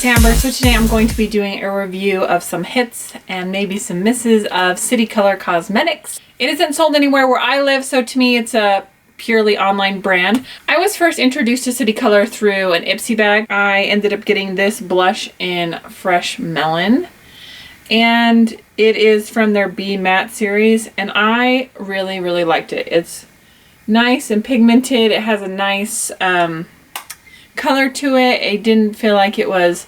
it's Amber. So today I'm going to be doing a review of some hits and maybe some misses of City Color Cosmetics. It isn't sold anywhere where I live, so to me it's a purely online brand. I was first introduced to City Color through an Ipsy bag. I ended up getting this blush in Fresh Melon, and it is from their Be Matte series, and I really liked it. It's nice and pigmented. It has a nice color to it. It didn't feel like it was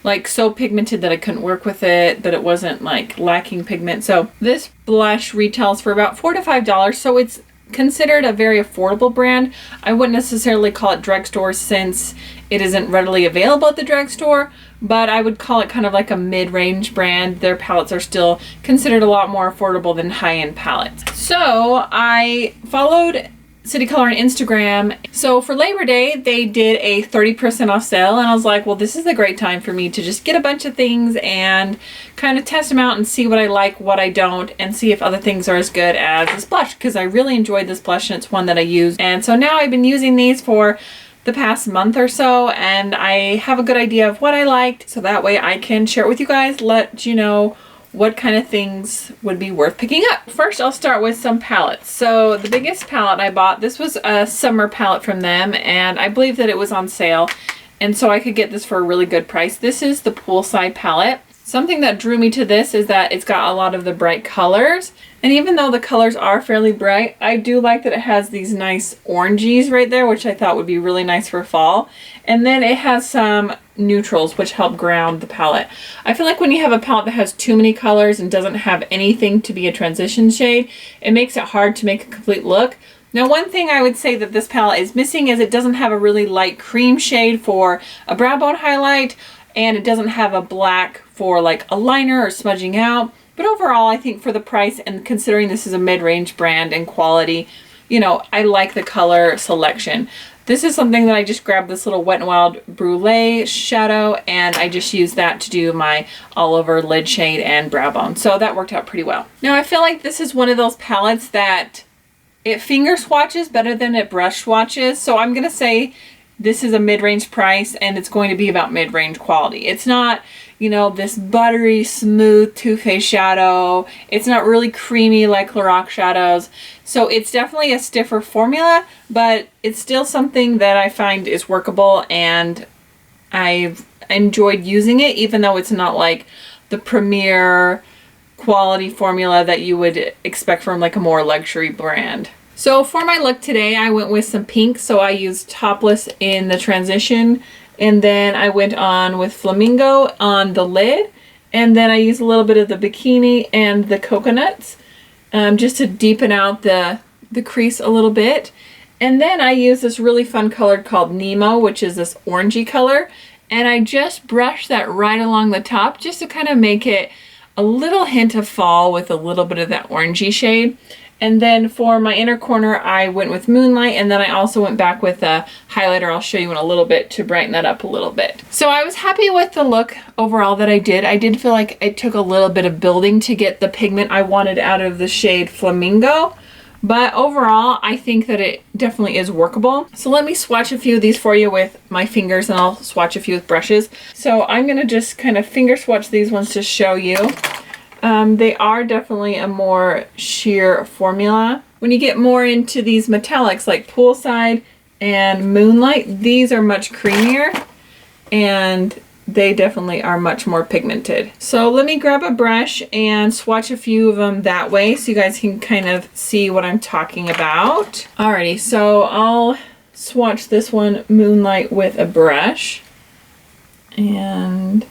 like so pigmented that I couldn't work with it, but it wasn't like lacking pigment. So this blush retails for about $4 to $5, so it's considered a very affordable brand. I wouldn't necessarily call it drugstore since it isn't readily available at the drugstore, but I would call it kind of like a mid-range brand. Their palettes are still considered a lot more affordable than high-end palettes. So I followed City Color on Instagram. So for Labor Day, they did a 30% off sale, and I was like, well, this is a great time for me to just get a bunch of things and kind of test them out and see what I like, what I don't, and see if other things are as good as this blush, because I really enjoyed this blush and it's one that I use. And so now I've been using these for the past month or so, and I have a good idea of what I liked, so that way I can share it with you guys, let you know what kind of things would be worth picking up. First, I'll start with some palettes. So the biggest palette I bought, this was a summer palette from them, and I believe that it was on sale, and so I could get this for a really good price. This is the Poolside palette. Something that drew me to this is that it's got a lot of the bright colors, and even though the colors are fairly bright, I do like that it has these nice oranges right there, which I thought would be really nice for fall. And then it has some neutrals which help ground the palette. I feel like when you have a palette that has too many colors and doesn't have anything to be a transition shade, it makes it hard to make a complete look. Now, one thing I would say that this palette is missing is it doesn't have a really light cream shade for a brow bone highlight, and it doesn't have a black for like a liner or smudging out. But overall, I think for the price, and considering this is a mid-range brand and quality, you know, I like the color selection. This is something that I just grabbed, this little Wet n Wild Brulee shadow, and I just used that to do my all over lid shade and brow bone. So that worked out pretty well. Now, I feel like this is one of those palettes that it finger swatches better than it brush swatches. So I'm gonna say this is a mid-range price, and it's going to be about mid-range quality. It's not, you know, this buttery, smooth Too Faced shadow. It's not really creamy like Lorac shadows. So it's definitely a stiffer formula, but it's still something that I find is workable, and I've enjoyed using it, even though it's not like the premier quality formula that you would expect from like a more luxury brand. So for my look today, I went with some pink. So I used Topless in the transition, and then I went on with Flamingo on the lid, and then I used a little bit of the bikini and the coconuts just to deepen out the crease a little bit. And then I used this really fun color called Nemo, which is this orangey color, and I just brushed that right along the top just to kind of make it a little hint of fall with a little bit of that orangey shade. And then for my inner corner, I went with Moonlight, and then I also went back with a highlighter I'll show you in a little bit to brighten that up a little bit. So I was happy with the look overall that I did. I did feel like it took a little bit of building to get the pigment I wanted out of the shade Flamingo, but overall, I think that it definitely is workable. So let me swatch a few of these for you with my fingers, and I'll swatch a few with brushes. So I'm gonna just kind of finger swatch these ones to show you. They are definitely a more sheer formula. When you get more into these metallics like Poolside and Moonlight, these are much creamier, and they definitely are much more pigmented. So let me grab a brush and swatch a few of them that way so you guys can kind of see what I'm talking about. Alrighty, so I'll swatch this one, Moonlight, with a brush, and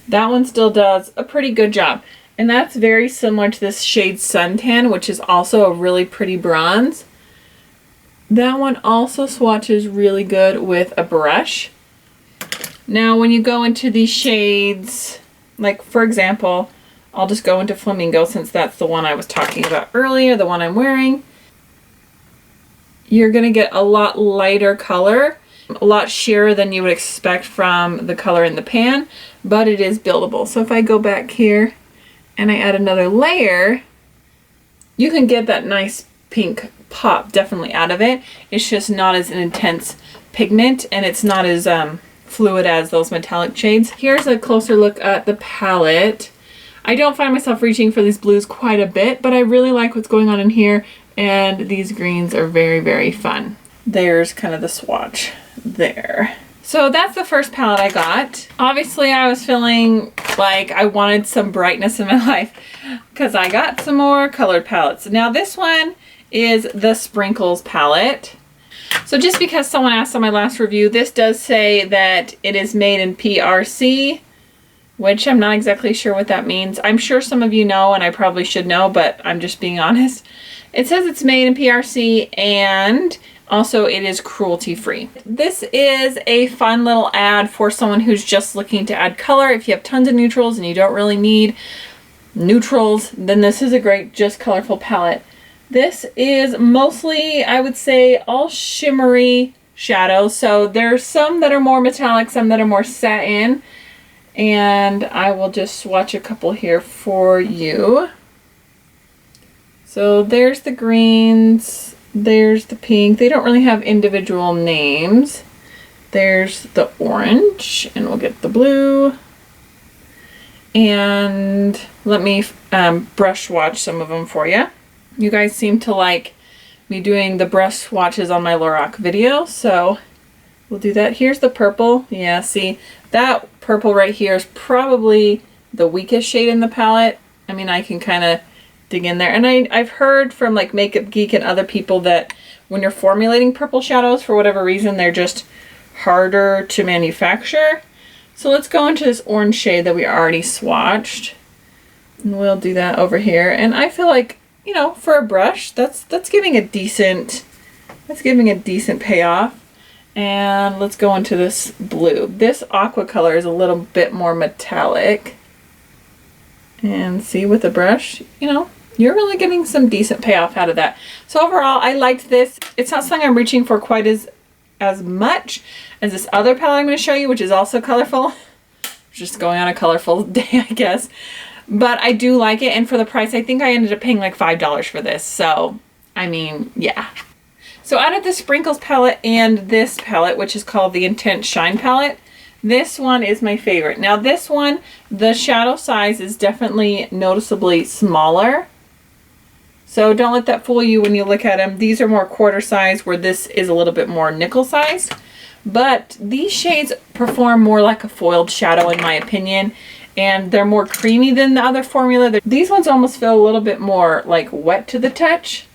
that one still does a pretty good job. And that's very similar to this shade Suntan, which is also a really pretty bronze. That one also swatches really good with a brush. Now, when you go into these shades, like for example, I'll just go into Flamingo since that's the one I was talking about earlier, the one I'm wearing. You're gonna get a lot lighter color, a lot sheerer than you would expect from the color in the pan, but it is buildable. So if I go back here and I add another layer, you can get that nice pink pop definitely out of it. It's just not as an intense pigment, and it's not as fluid as those metallic shades. Here's a closer look at the palette. I don't find myself reaching for these blues quite a bit, but I really like what's going on in here, and these greens are very, very fun. There's kind of the swatch there. So that's the first palette I got. Obviously, I was feeling like I wanted some brightness in my life because I got some more colored palettes. Now this one is the Sprinkles palette. So just because someone asked on my last review, this does say that it is made in PRC, which I'm not exactly sure what that means. I'm sure some of you know, and I probably should know, but I'm just being honest. It says it's made in PRC, and also it is cruelty free. This is a fun little ad for someone who's just looking to add color. If you have tons of neutrals and you don't really need neutrals, then this is a great just colorful palette. This is mostly, I would say, all shimmery shadows. So there's some that are more metallic, some that are more satin. And I will just swatch a couple here for you. So there's the greens, there's the pink. They don't really have individual names. There's the orange, and we'll get the blue. And let me brush swatch some of them for you. You guys seem to like me doing the brush swatches on my Lorac video, so we'll do that. Here's the purple. Yeah, see, that purple right here is probably the weakest shade in the palette. I mean, I can kind of dig in there. And I've heard from like Makeup Geek and other people that when you're formulating purple shadows, for whatever reason, they're just harder to manufacture. So let's go into this orange shade that we already swatched. And we'll do that over here. And I feel like, you know, for a brush, that's giving a decent payoff. And let's go into this blue. This aqua color is a little bit more metallic. And see, with the brush, you know, you're really getting some decent payoff out of that. So overall, I liked this. It's not something I'm reaching for quite as much as this other palette I'm going to show you, which is also colorful. Just going on a colorful day, I guess. But I do like it, and for the price, I think I ended up paying like $5 for this. So, I mean, yeah. So out of the Sprinkles palette and this palette, which is called the Intense Shine palette, this one is my favorite. Now this one, the shadow size is definitely noticeably smaller. So don't let that fool you when you look at them. These are more quarter size, where this is a little bit more nickel size. But these shades perform more like a foiled shadow in my opinion. And they're more creamy than the other formula. These ones almost feel a little bit more like wet to the touch.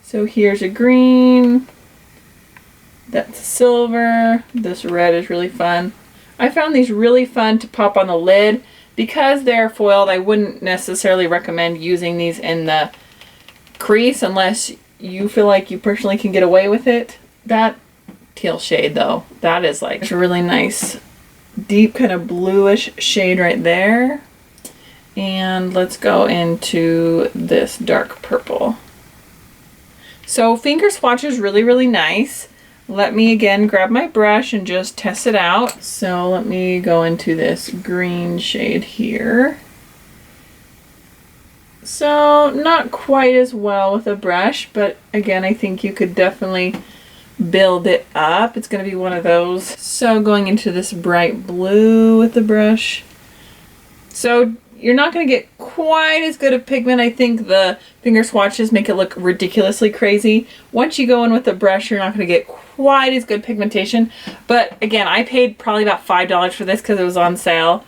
So here's a green. That's silver. This red is really fun. I found these really fun to pop on the lid. Because they're foiled, I wouldn't necessarily recommend using these in the crease unless you feel like you personally can get away with it. That teal shade though, that is like a really nice deep kind of bluish shade right there. And let's go into this dark purple. So finger swatch is really, really nice. Let me again grab my brush and just test it out. So let me go into this green shade here. So not quite as well with a brush, but again, I think you could definitely build it up. It's going to be one of those. So going into this bright blue with the brush. So you're not going to get quite as good of pigment. I think the finger swatches make it look ridiculously crazy. Once you go in with the brush, you're not going to get quite as good pigmentation. But again, I paid probably about $5 for this because it was on sale.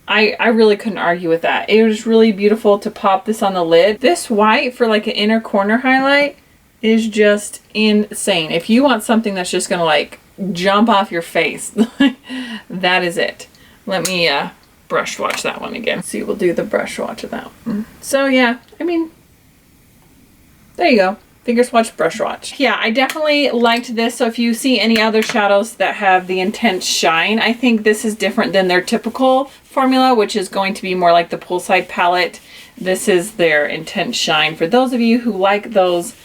I really couldn't argue with that. It was really beautiful to pop this on the lid. This white for like an inner corner highlight is just insane. If you want something that's just going to like jump off your face, that is it. Let me brush swatch that one again. See, we'll do the brush swatch of that one. So yeah, I mean, there you go. Finger swatch, brush swatch. Yeah, I definitely liked this. So if you see any other shadows that have the Intense Shine, I think this is different than their typical formula, which is going to be more like the Poolside palette. This is their Intense Shine. For those of you who like those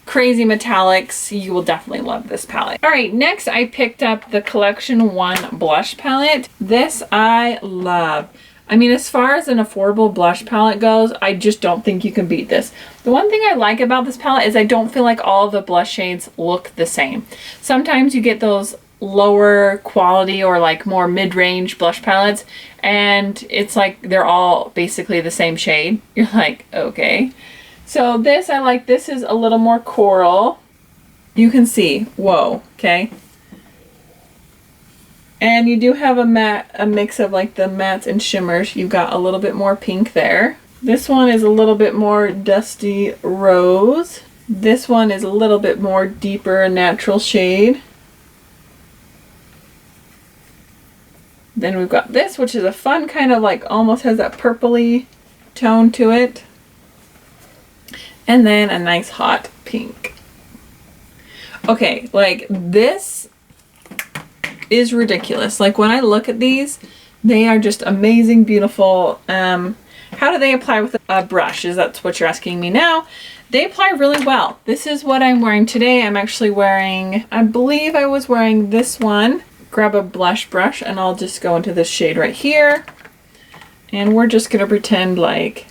crazy metallics, you will definitely love this palette. All right, next I picked up the Collection 1 blush palette. This I love. I mean, as far as an affordable blush palette goes, I just don't think you can beat this. The one thing I like about this palette is I don't feel like all the blush shades look the same. Sometimes you get those lower quality or like more mid-range blush palettes, and it's like they're all basically the same shade. You're like, okay. So this, I like, this is a little more coral. You can see, whoa, okay. And you do have a mix of like the mattes and shimmers. You've got a little bit more pink there. This one is a little bit more dusty rose. This one is a little bit more deeper natural shade. Then we've got this, which is a fun kind of like almost has that purpley tone to it. And then a nice hot pink. Okay, like this is ridiculous. Like when I look at these, they are just amazing, beautiful. How do they apply with a brush? Is that what you're asking me now? They apply really well. This is what I'm wearing today. I'm actually wearing, I believe I was wearing this one. Grab a blush brush and I'll just go into this shade right here. And we're just gonna pretend like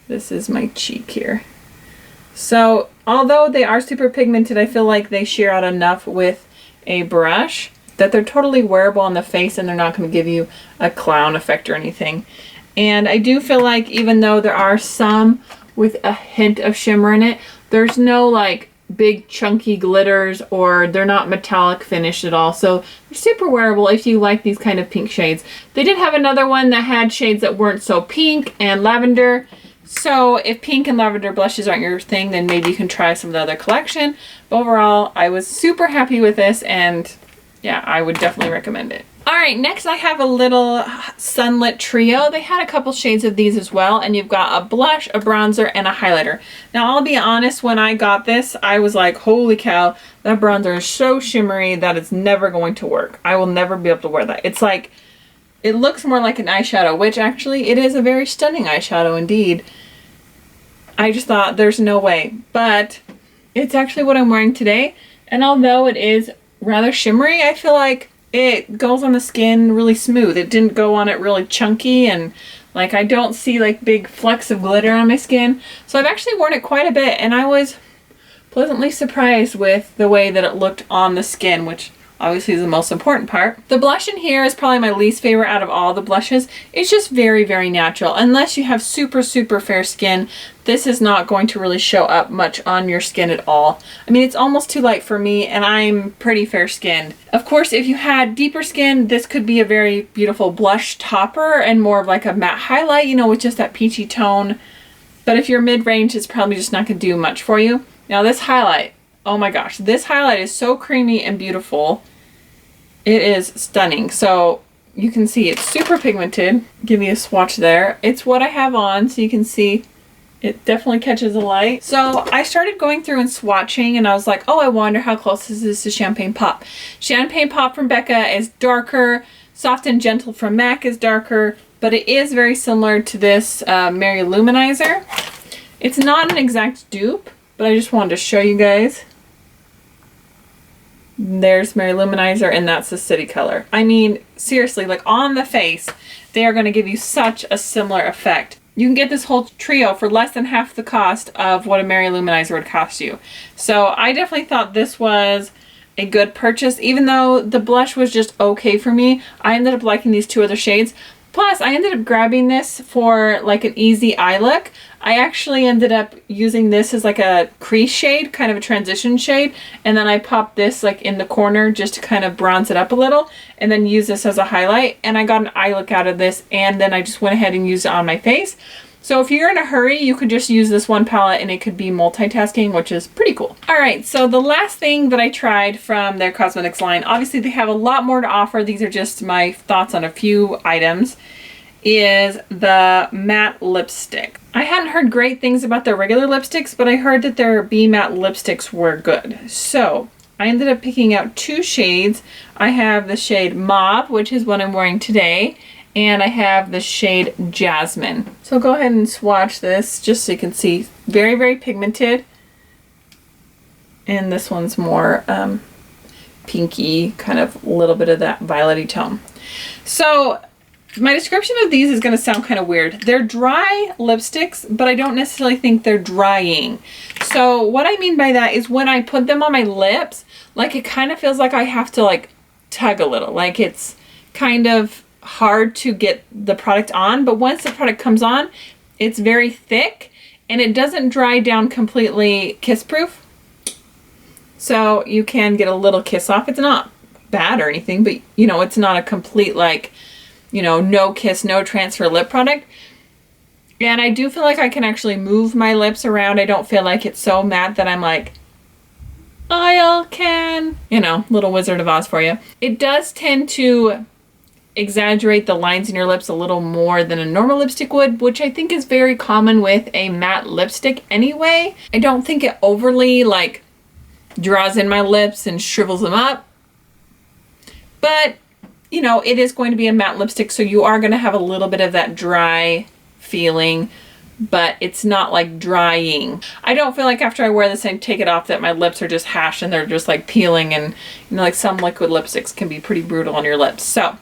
this is my cheek here. So although they are super pigmented, I feel like they sheer out enough with a brush that they're totally wearable on the face and they're not going to give you a clown effect or anything. And I do feel like even though there are some with a hint of shimmer in it, there's no like big chunky glitters, or they're not metallic finished at all. So they're super wearable if you like these kind of pink shades. They did have another one that had shades that weren't so pink and lavender. So if pink and lavender blushes aren't your thing, then maybe you can try some of the other collection. But overall, I was super happy with this, and yeah, I would definitely recommend it. All right, next I have a little Sunlit Trio. They had a couple shades of these as well, and you've got a blush, a bronzer, and a highlighter. Now, I'll be honest, when I got this, I was like, holy cow, that bronzer is so shimmery that it's never going to work. I will never be able to wear that. It's like, it looks more like an eyeshadow, which actually it is a very stunning eyeshadow indeed. I just thought there's no way, but it's actually what I'm wearing today. And although it is rather shimmery, I feel like it goes on the skin really smooth. It didn't go on it really chunky, and like I don't see like big flecks of glitter on my skin. So I've actually worn it quite a bit, and I was pleasantly surprised with the way that it looked on the skin, which obviously is the most important part. The blush in here is probably my least favorite out of all the blushes. It's just very, very natural. Unless you have super, super fair skin, this is not going to really show up much on your skin at all. I mean, it's almost too light for me, and I'm pretty fair skinned. Of course, if you had deeper skin, this could be a very beautiful blush topper and more of like a matte highlight, you know, with just that peachy tone. But if you're mid-range, it's probably just not gonna do much for you. Now this highlight, oh my gosh, this highlight is so creamy and beautiful. It is stunning. So you can see it's super pigmented. Give you a swatch there. It's what I have on, so you can see it definitely catches the light. So I started going through and swatching, and I was like, oh, I wonder how close this is to Champagne Pop. Champagne Pop from Becca is darker. Soft and Gentle from MAC is darker, but it is very similar to this Mary Luminizer. It's not an exact dupe, but I just wanted to show you guys. There's Mary Luminizer, and that's the City Color. I mean, seriously, like on the face, they are going to give you such a similar effect. You can get this whole trio for less than half the cost of what a Mary Luminizer would cost you. So I definitely thought this was a good purchase. Even though the blush was just okay for me, I ended up liking these two other shades. Plus, I ended up grabbing this for like an easy eye look. I actually ended up using this as like a crease shade, kind of a transition shade. And then I popped this like in the corner just to kind of bronze it up a little. And then use this as a highlight. And I got an eye look out of this. And then I just went ahead and used it on my face. So if you're in a hurry, you could just use this one palette and it could be multitasking, which is pretty cool. All right, so the last thing that I tried from their cosmetics line, obviously they have a lot more to offer. These are just my thoughts on a few items, is the matte lipstick. I hadn't heard great things about their regular lipsticks, but I heard that their Be Matte lipsticks were good. So I ended up picking out two shades. I have the shade Mauve, which is what I'm wearing today, and I have the shade Jasmine. So go ahead and swatch this just so you can see. Very, very pigmented. And this one's more pinky, kind of a little bit of that violet-y tone. So my description of these is going to sound kind of weird. They're dry lipsticks, but I don't necessarily think they're drying. So what I mean by that is when I put them on my lips, like it kind of feels like I have to like tug a little. Like it's kind of hard to get the product on, but once the product comes on, it's very thick and it doesn't dry down completely kiss proof. So you can get a little kiss off. It's not bad or anything, but you know, it's not a complete like, you know, no kiss, no transfer lip product. And I do feel like I can actually move my lips around. I don't feel like it's so matte that I'm like, I can, you know, little Wizard of Oz for you. It does tend to exaggerate the lines in your lips a little more than a normal lipstick would, which I think is very common with a matte lipstick anyway. I don't think it overly like draws in my lips and shrivels them up. But, you know, it is going to be a matte lipstick, so you are going to have a little bit of that dry feeling, but it's not like drying. I don't feel like after I wear this and take it off that my lips are just hashed and they're just like peeling, and you know, like some liquid lipsticks can be pretty brutal on your lips. So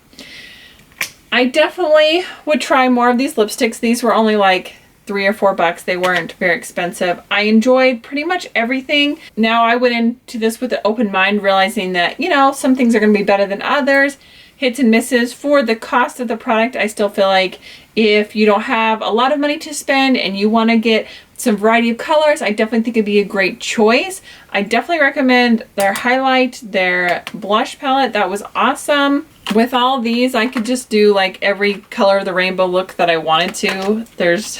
I definitely would try more of these lipsticks. These were only like $3 or $4. They weren't very expensive. I enjoyed pretty much everything. Now I went into this with an open mind, realizing that, you know, some things are going to be better than others. Hits and misses. For the cost of the product, I still feel like if you don't have a lot of money to spend and you want to get some variety of colors, I definitely think it'd be a great choice. I definitely recommend their highlight, their blush palette. That was awesome. With all these, I could just do like every color of the rainbow look that I wanted to. There's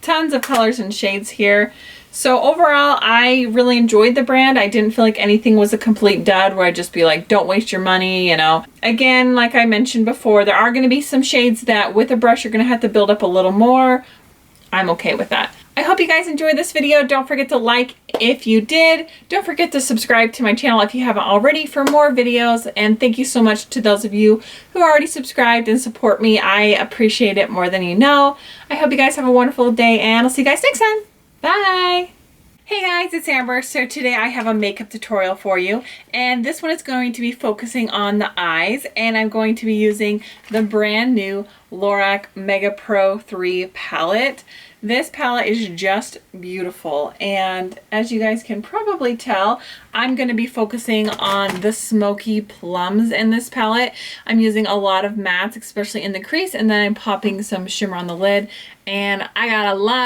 tons of colors and shades here. So overall, I really enjoyed the brand. I didn't feel like anything was a complete dud where I'd just be like, don't waste your money, you know. Again, like I mentioned before, there are going to be some shades that with a brush you're going to have to build up a little more. I'm okay with that. I hope you guys enjoyed this video. Don't forget to like if you did. Don't forget to subscribe to my channel if you haven't already for more videos. And thank you so much to those of you who already subscribed and support me. I appreciate it more than you know. I hope you guys have a wonderful day, and I'll see you guys next time. Bye! Hey guys, it's Amber. So today I have a makeup tutorial for you, and this one is going to be focusing on the eyes, and I'm going to be using the brand new Lorac Mega Pro 3 palette. This palette is just beautiful, and as you guys can probably tell, I'm going to be focusing on the smoky plums in this palette. I'm using a lot of mattes, especially in the crease, and then I'm popping some shimmer on the lid, and I got a lot